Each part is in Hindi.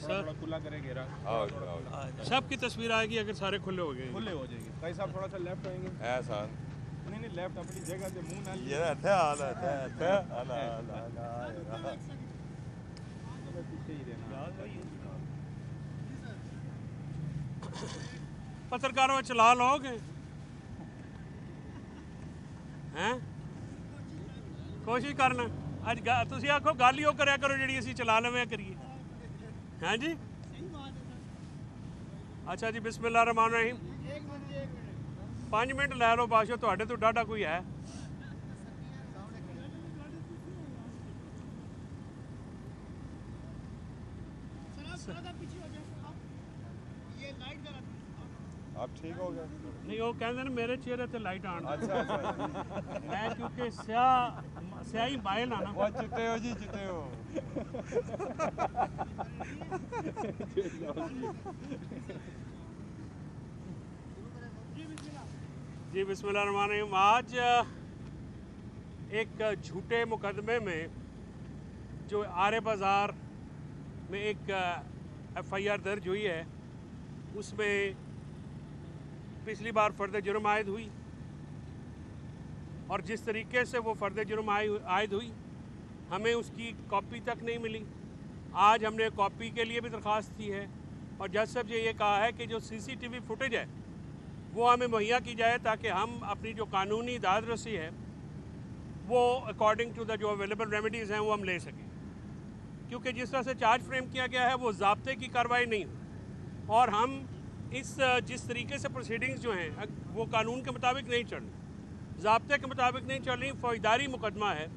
थोड़ा खुला करे घेरा, सबकी तस्वीर आएगी अगर सारे खुले हो गए, खुले हो जाएंगे। भाई साहब थोड़ा सा लेफ्ट आएंगे। ऐसा नहीं लेफ्ट अपनी जगह से मुंह ना ये रहता है आला पीछे ही रहना। पत्रकारों चला लोगे हैं, कोशिश करना अज तुसी आखो गल ही करा करो जी असी चला लवें करिए। हैं जी अच्छा जी बिस्मिल्लाह रहमान रहीम। 5 मिनट लै लो बादशाह, तुहाडे तो डाढ़ा कोई है। आप ठीक हो गए? नहीं वो कहते हैं मेरे चेहरे ते लाइट आन। अच्छा मैं क्योंकि स्याही बायल आना। वो चिट्टे हो जी, चिट्टे हो। जी बिस्मिल्लाहिर्रहमानिर्रहीम। आज एक झूठे मुकदमे में जो आरे बाज़ार में एक FIR दर्ज हुई है, उसमें पिछली बार फ़र्द जुर्म आयद हुई और जिस तरीके से वो फ़र्द जुर्म आयद हुई हमें उसकी कॉपी तक नहीं मिली। आज हमने कॉपी के लिए भी दरख्वास्त की है और जज साहब ने ये कहा है कि जो CCTV फुटेज है वो हमें मुहैया की जाए ताकि हम अपनी जो कानूनी दाद रसी है वो अकॉर्डिंग टू द जो अवेलेबल रेमेडीज़ हैं वो हम ले सकें, क्योंकि जिस तरह से चार्ज फ्रेम किया गया है वो ज़ाब्ते की कार्रवाई नहीं हुई और हम जिस तरीके से प्रोसीडिंग्स जो हैं वो कानून के मुताबिक नहीं चल रही, ज़ाब्ते के मुताबिक नहीं चल रही। फ़ौजदारी मुकदमा है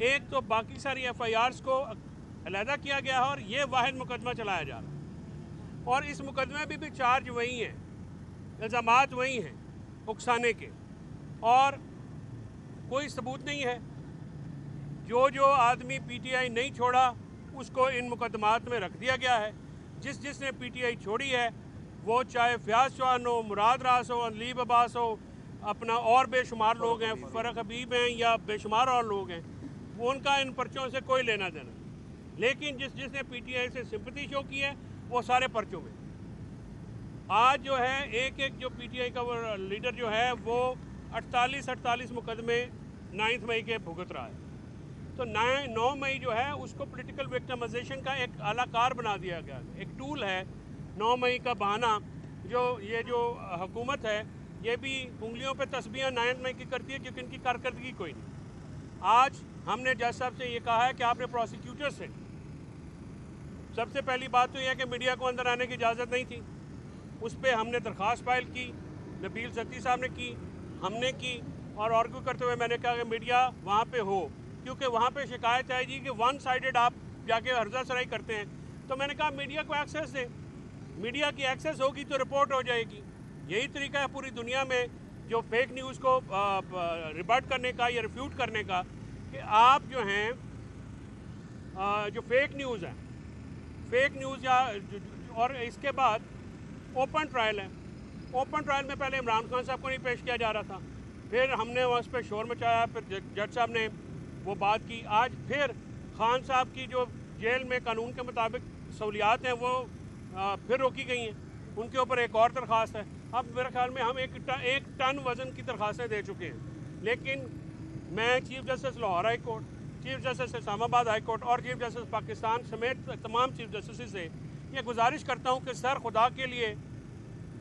एक, तो बाकी सारी FIRs को अलहदा किया गया है और ये वाहिद मुकदमा चलाया जा रहा है और इस मुकदमे में भी चार्ज वही हैं, इल्ज़ामात वही हैं उकसाने के और कोई सबूत नहीं है। जो आदमी PTI नहीं छोड़ा उसको इन मुकदमात में रख दिया गया है। जिसने PTI छोड़ी है वो चाहे फयाज चौहान हो, मुराद रास हो, अनलीब अब्बास हो, अपना और बेशुमार लोग हैं, फ़रक हबीब हैं या बेशुमार और लोग हैं, वो उनका इन पर्चों से कोई लेना देना। लेकिन जिसने PTI से सिंपैथी शो की है वो सारे पर्चों में आज जो है एक जो PTI का वो लीडर जो है वो 48 मुकदमे 9 मई के भुगत रहा है। तो 9 मई जो है उसको पॉलिटिकल विक्टिमाइजेशन का एक आलाकार बना दिया गया, एक टूल है 9 मई का बहाना। ये जो हुकूमत है ये भी उंगलियों पे तस्बीहां 9 मई की करती है क्योंकि इनकी कारकर्दगी कोई नहीं। आज हमने जज साहब से ये कहा है कि आपने प्रोसिक्यूटर से सबसे पहली बात तो यह है कि मीडिया को अंदर आने की इजाज़त नहीं थी, उस पर हमने दरख्वास्त फाइल की, नबील सत्ती साहब ने की, हमने की और आर्ग्यू करते हुए मैंने कहा कि मीडिया वहाँ पे हो, क्योंकि वहाँ पे शिकायत आएगी कि 1 साइडेड आप जाके हर्जा सराई करते हैं। तो मैंने कहा मीडिया को एक्सेस दें, मीडिया की एक्सेस होगी तो रिपोर्ट हो जाएगी। यही तरीका है पूरी दुनिया में जो फेक न्यूज़ को रिबर्ट करने का या रिफ्यूट करने का, कि आप जो हैं जो फेक न्यूज़ है, फेक न्यूज़ या और इसके बाद ओपन ट्रायल है। ओपन ट्रायल में पहले इमरान खान साहब को नहीं पेश किया जा रहा था, फिर हमने उस पर शोर मचाया, फिर जज साहब ने वो बात की। आज फिर खान साहब की जो जेल में कानून के मुताबिक सहूलियात हैं वो फिर रोकी गई हैं, उनके ऊपर एक और दरख्वास्त है। अब मेरे ख्याल में हम एक टन वज़न की दरख्वास्तें दे चुके हैं। लेकिन मैं chief justice Lahore high court, chief justice Islamabad high court और चीफ जस्टिस पाकिस्तान समेत तमाम चीफ जस्टिस से ये गुजारिश करता हूँ कि सर खुदा के लिए,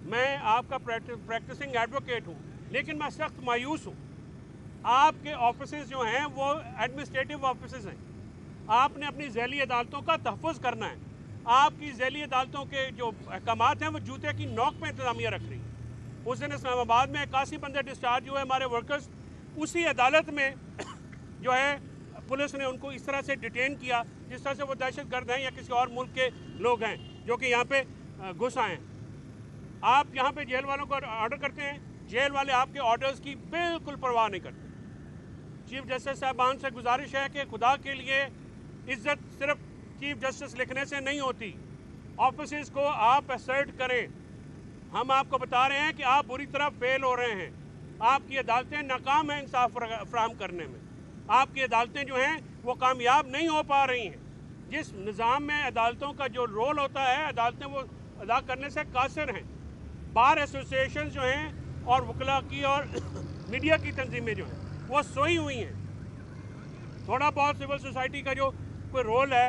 मैं आपका प्रैक्टिसिंग एडवोकेट हूँ लेकिन मैं सख्त मायूस हूँ। आपके ऑफिसेज जो हैं वो एडमिनिस्ट्रेटिव ऑफिसेज हैं, आपने अपनी झैली अदालतों का तहफ़्फ़ुज़ करना है। आपकी झैली अदालतों के जो अहकामात हैं वो जूते की नोक पे इंतज़ामिया रख रही है। उस दिन इस्लामाबाद में 81 बंदे डिस्चार्ज हुए हमारे वर्कर्स, उसी अदालत में जो है पुलिस ने उनको इस तरह से डिटेन किया जिस तरह से वो दहशतगर्द हैं या किसी और मुल्क के लोग हैं जो कि यहाँ पे घुस आए हैं। आप यहाँ पे जेल वालों को ऑर्डर करते हैं, जेल वाले आपके ऑर्डर्स की बिल्कुल परवाह नहीं करते। चीफ जस्टिस साहबान से गुजारिश है कि खुदा के लिए इज्जत सिर्फ चीफ जस्टिस लिखने से नहीं होती, ऑफिस को आप असर्ट करें। हम आपको बता रहे हैं कि आप बुरी तरह फेल हो रहे हैं, आपकी अदालतें नाकाम हैं इंसाफ फराहम करने में, आपकी अदालतें जो हैं वो कामयाब नहीं हो पा रही हैं। जिस निज़ाम में अदालतों का जो रोल होता है, अदालतें वो अदा करने से कासिर हैं। बार एसोसिएशन जो हैं और वकला की और मीडिया की तंजीमें जो हैं वो सोई हुई हैं। थोड़ा बहुत सिविल सोसाइटी का जो कोई रोल है,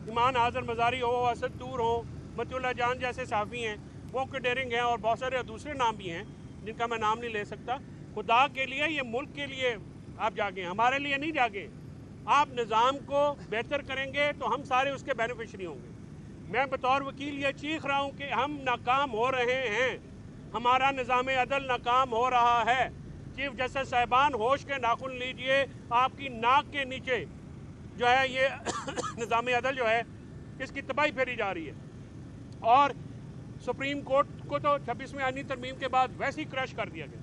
ईमान हाज़र मज़ारी हो, असद दूर हो, मतिउल्लाह जान जैसे साफ़ी हैं, वो डेरिंग हैं और बहुत सारे दूसरे नाम भी हैं जिनका मैं नाम नहीं ले सकता। खुदा के लिए, ये मुल्क के लिए आप जागे, हमारे लिए नहीं जागे। आप निज़ाम को बेहतर करेंगे तो हम सारे उसके बेनिफिशरी होंगे। मैं बतौर वकील ये चीख रहा हूँ कि हम नाकाम हो रहे हैं, हमारा निज़ाम अदल नाकाम हो रहा है। चीफ जस्टिस साहिबान, होश के नाखून लीजिए, आपकी नाक के नीचे जो है ये निज़ाम अदल जो है इसकी तबाही फेरी जा रही है। और सुप्रीम कोर्ट को तो 26वीं आईनी तरमीम के बाद वैसे ही क्रश कर दिया गया।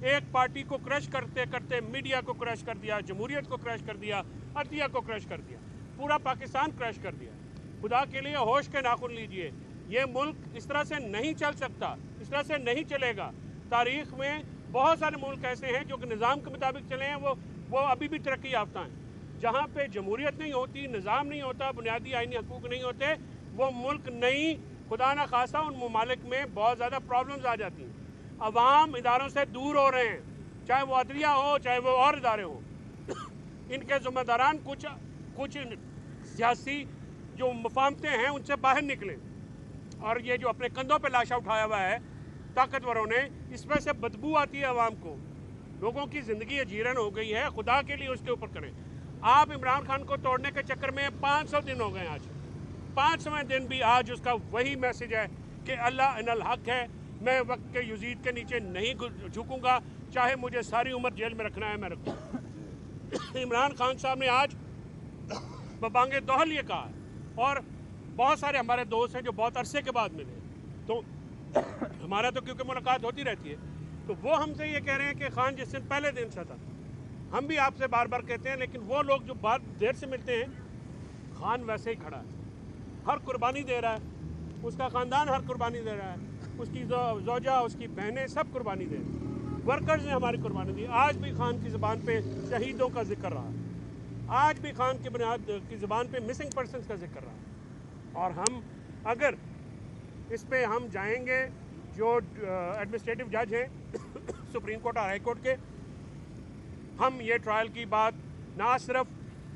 एक पार्टी को क्रश करते करते मीडिया को क्रश कर दिया, जमहूरियत को क्रश कर दिया, अदलिया को क्रश कर दिया, पूरा पाकिस्तान क्रश कर दिया। खुदा के लिए होश के नाखून लीजिए। ये मुल्क इस तरह से नहीं चल सकता, इस तरह से नहीं चलेगा। तारीख में बहुत सारे मुल्क ऐसे हैं जो कि निज़ाम के मुताबिक चले हैं, वो अभी भी तरक्की याफ्ता हैं। जहाँ पे जमहूरियत नहीं होती, निज़ाम नहीं होता, बुनियादी आईनी हकूक़ नहीं होते, वो मुल्क नहीं, खुदा ना खासा उन ममालिक में बहुत ज़्यादा प्रॉब्लम्स आ जाती हैं। अवाम इदारों से दूर हो रहे हैं, चाहे वो अदलिया हो, चाहे वो और इदारे हों। इनके ज़िम्मेदारान कुछ सियासी जो मफाहमतें हैं उनसे बाहर निकलें। और ये जो अपने कंधों पे लाशा उठाया हुआ है ताकतवरों ने, इसमें से बदबू आती है अवाम को। लोगों की ज़िंदगी अजीरन हो गई है, खुदा के लिए उसके ऊपर करें। आप इमरान खान को तोड़ने के चक्कर में 500 दिन हो गए। आज 500वें दिन भी आज उसका वही मैसेज है कि अल्लाह इनल हक है, मैं वक्त के यजीद के नीचे नहीं झुकूंगा, चाहे मुझे सारी उम्र जेल में रखना है मैं रखूँगा। इमरान खान साहब ने आज बबांगे दोहल ये कहा, और बहुत सारे हमारे दोस्त हैं जो बहुत अरसे के बाद मिले, तो हमारा तो क्योंकि मुलाकात होती रहती है, तो वो हमसे ये कह रहे हैं कि खान जिस दिन पहले दिन से था, हम भी आपसे बार बार कहते हैं, लेकिन वो लोग जो बात देर से मिलते हैं, खान वैसे ही खड़ा है, हर कुर्बानी दे रहा है, उसका ख़ानदान हर कुर्बानी दे रहा है, उसकी ज़ौजा, उसकी बहनें सब कुर्बानी दे रही हैं। वर्कर्स ने हमारी कुर्बानी दी। आज भी खान की ज़बान पे शहीदों का जिक्र रहा, आज भी खान की बुनियाद की ज़बान पे मिसिंग पर्सनस का जिक्र रहा। और हम अगर इस पे हम जाएंगे, जो एडमिनिस्ट्रेटिव जज हैं सुप्रीम कोर्ट और हाई कोर्ट के, हम ये ट्रायल की बात ना सिर्फ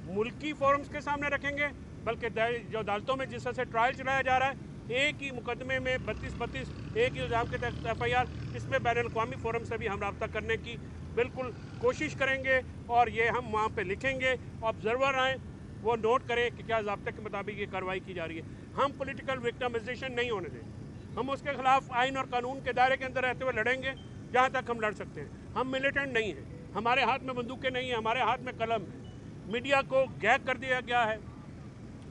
मुल्की फोरम्स के सामने रखेंगे, बल्कि जो अदालतों में जिस तरह से ट्रायल चलाया जा रहा है, एक ही मुकदमे में 32 एक ही इल्ज़ाम के तहत FIR, इसमें बैनुल-अक़वामी फोरम से भी हम रब्ता करने की बिल्कुल कोशिश करेंगे। और ये हम वहाँ पे लिखेंगे, ऑब्जर्वर आएँ, वो नोट करें कि क्या ज़ाब्ते के मुताबिक ये कार्रवाई की जा रही है। हम पॉलिटिकल विक्टिमाइजेशन नहीं होने दें, हम उसके खिलाफ आइन और कानून के दायरे के अंदर रहते हुए लड़ेंगे जहाँ तक हम लड़ सकते हैं। हम मिलिटेंट नहीं हैं, हमारे हाथ में बंदूकें नहीं हैं, हमारे हाथ में कलम है। मीडिया को गैग कर दिया गया है,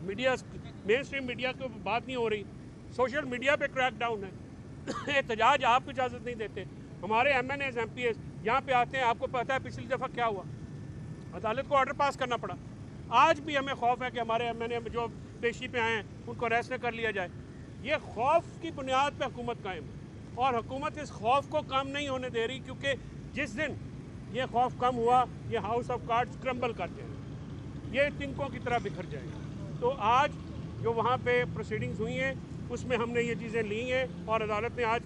मीडिया मेन स्ट्रीम मीडिया की बात नहीं हो रही, सोशल मीडिया पे क्रैक डाउन है, एहतजाज आप इजाज़त नहीं देते। हमारे MNAs MPs यहाँ पे आते हैं, आपको पता है पिछली दफ़ा क्या हुआ, अदालत को ऑर्डर पास करना पड़ा। आज भी हमें खौफ है कि हमारे MNA जो पेशी पे आए हैं उनको अरेस्ट न कर लिया जाए। ये खौफ की बुनियाद पे हुकूमत कायम है, और हुकूमत इस खौफ को कम नहीं होने दे रही, क्योंकि जिस दिन ये खौफ कम हुआ, ये हाउस ऑफ कार्ड्स क्रम्बल कर जाएगा, ये तिनकों की तरह बिखर जाएगा। तो आज जो वहाँ पे प्रोसीडिंग्स हुई हैं उसमें हमने ये चीज़ें ली हैं, और अदालत ने आज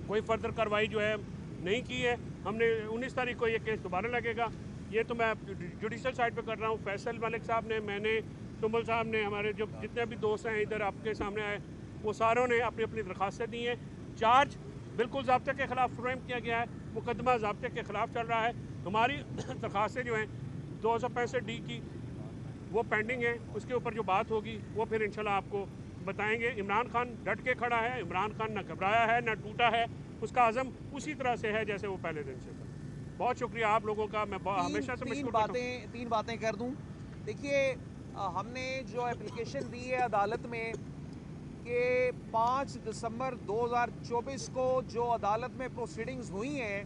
कोई फर्दर कार्रवाई जो है नहीं की है। हमने 19 तारीख को ये केस दोबारा लगेगा। ये तो मैं जुडिशल साइड पे कर रहा हूँ। फैसल मलिक साहब ने, मैंने, तुमल साहब ने, हमारे जो जितने भी दोस्त हैं इधर आपके सामने आए, वो सारों ने अपनी अपनी दरख्वास्तें दी हैं। चार्ज बिल्कुल ज़ाब्ते के ख़िलाफ़ फ्रेम किया गया है, मुकदमा ज़ाब्ते के ख़िलाफ़ चल रहा है। हमारी दरख्वास्तें जो हैं 265D की वो पेंडिंग है, उसके ऊपर जो बात होगी वो फिर इंशाल्लाह आपको बताएंगे। इमरान खान डट के खड़ा है, इमरान खान ना घबराया है ना टूटा है, उसका अज़म उसी तरह से है जैसे वो पहले दिन से था। बहुत शुक्रिया आप लोगों का, मैं हमेशा से तीन बातें कर दूं। देखिए, हमने जो एप्लीकेशन दी है अदालत में कि 5 दिसंबर 2024 को जो अदालत में प्रोसीडिंग्स हुई हैं,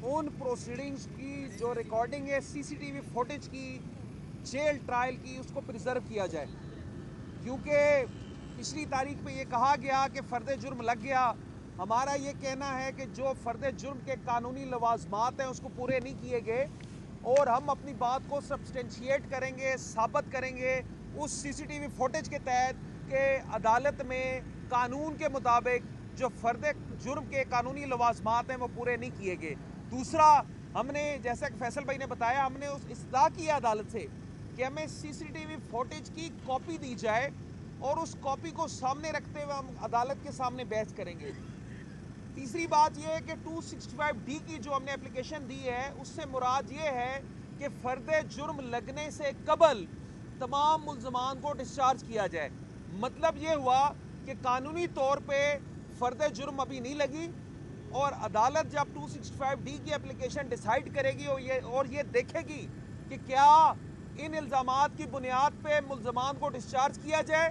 उन प्रोसीडिंग्स की जो रिकॉर्डिंग है CCTV फुटेज की, जेल ट्रायल की, उसको प्रिजर्व किया जाए, क्योंकि पिछली तारीख पे ये कहा गया कि फ़र्द जुर्म लग गया। हमारा ये कहना है कि जो फ़र्द जुर्म के कानूनी लवाजमात हैं उसको पूरे नहीं किए गए, और हम अपनी बात को सब्सटेंशिएट करेंगे, साबित करेंगे उस सीसीटीवी फुटेज के तहत कि अदालत में कानून के मुताबिक जो फर्द जुर्म के कानूनी लवाजमात हैं वो पूरे नहीं किए गए। दूसरा, हमने जैसा कि फैसल भाई ने बताया, हमने उस इस्तदा की अदालत से कि हमें सीसीटीवी फुटेज की कॉपी दी जाए और उस कॉपी को सामने रखते हुए हम अदालत के सामने बहस करेंगे। तीसरी बात यह है कि 265D की जो हमने एप्लीकेशन दी है उससे मुराद ये है कि फर्द जुर्म लगने से कबल तमाम मुल्ज़मान को डिस्चार्ज किया जाए। मतलब ये हुआ कि कानूनी तौर पे फर्द जुर्म अभी नहीं लगी और अदालत जब 265D की एप्लीकेशन डिसाइड करेगी और ये देखेगी कि क्या इन इल्ज़ामात की बुनियाद पे मुल्ज़मान को डिस्चार्ज किया जाए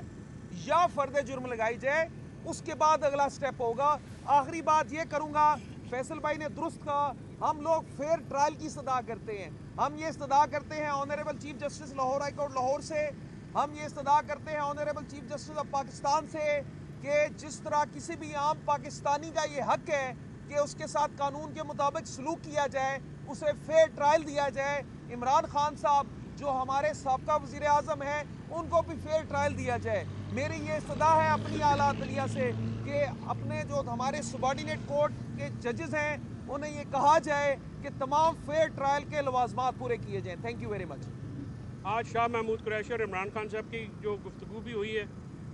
या फर्द जुर्म लगाई जाए, उसके बाद अगला स्टेप होगा। आखिरी बात ये करूँगा, फैसल भाई ने दुरुस्त कहा, हम लोग फेयर ट्रायल की इस्तदा करते हैं। हम ये इस्तदा करते हैं honourable chief justice Lahore high court Lahore से, हम ये इस्तदा करते हैं honourable chief justice of Pakistan से कि जिस तरह किसी भी आम पाकिस्तानी का ये हक है कि उसके साथ कानून के मुताबिक सलूक किया जाए, उसे फेयर ट्रायल दिया जाए। इमरान खान साहब जो हमारे साबका वज़ीर आज़म हैं उनको भी फेयर ट्रायल दिया जाए। मेरी ये इस्तदा है अपनी आला अदलिया से कि अपने जो हमारे सबॉर्डिनेट कोर्ट के जजेस हैं उन्हें ये कहा जाए कि तमाम फेयर ट्रायल के लवाजमात पूरे किए जाएँ। Thank you very much. आज शाह महमूद कुरैशी और इमरान खान साहब की जो गुफ्तगू भी हुई है,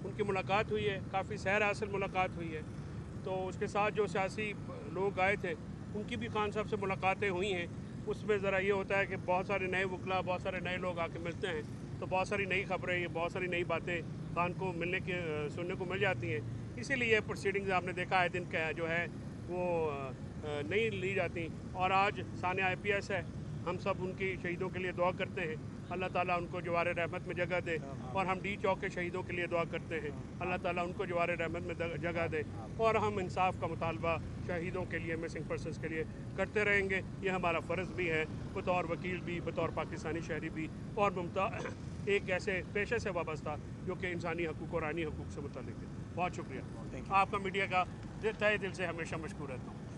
उनकी मुलाकात हुई है, काफ़ी सैर हासिल मुलाकात हुई है। तो उसके साथ जो सियासी लोग आए थे उनकी भी खान साहब से मुलाकातें हुई हैं। उसमें ज़रा ये होता है कि बहुत सारे नए वकला, बहुत सारे नए लोग आके मिलते हैं तो बहुत सारी नई खबरें, बहुत सारी नई बातें खान को मिलने के सुनने को मिल जाती हैं। इसीलिए प्रोसीडिंग्स आपने देखा है दिन का जो है वो नहीं ली जाती। और आज सानिया IPS है, हम सब उनकी शहीदों के लिए दुआ करते हैं, अल्लाह ताला उनको जवार रहमत में जगह दे। और हम D चौक के शहीदों के लिए दुआ करते हैं, अल्लाह ताला उनको जवार रहमत में जगह दे। और हम इंसाफ का मुतालबा शहीदों के लिए, मिसिंग पर्सनस के लिए करते रहेंगे। ये हमारा फ़र्ज़ भी है बतौर वकील भी, बतौर पाकिस्तानी शहरी भी, और ममता एक ऐसे पेशे से वाबस्ता जो कि इंसानी हकूक़ और आइनी हकूक़ से मुतल्लिक़ है। बहुत शुक्रिया आपका, मीडिया का तहे दिल से हमेशा मशकूर रहता हूँ।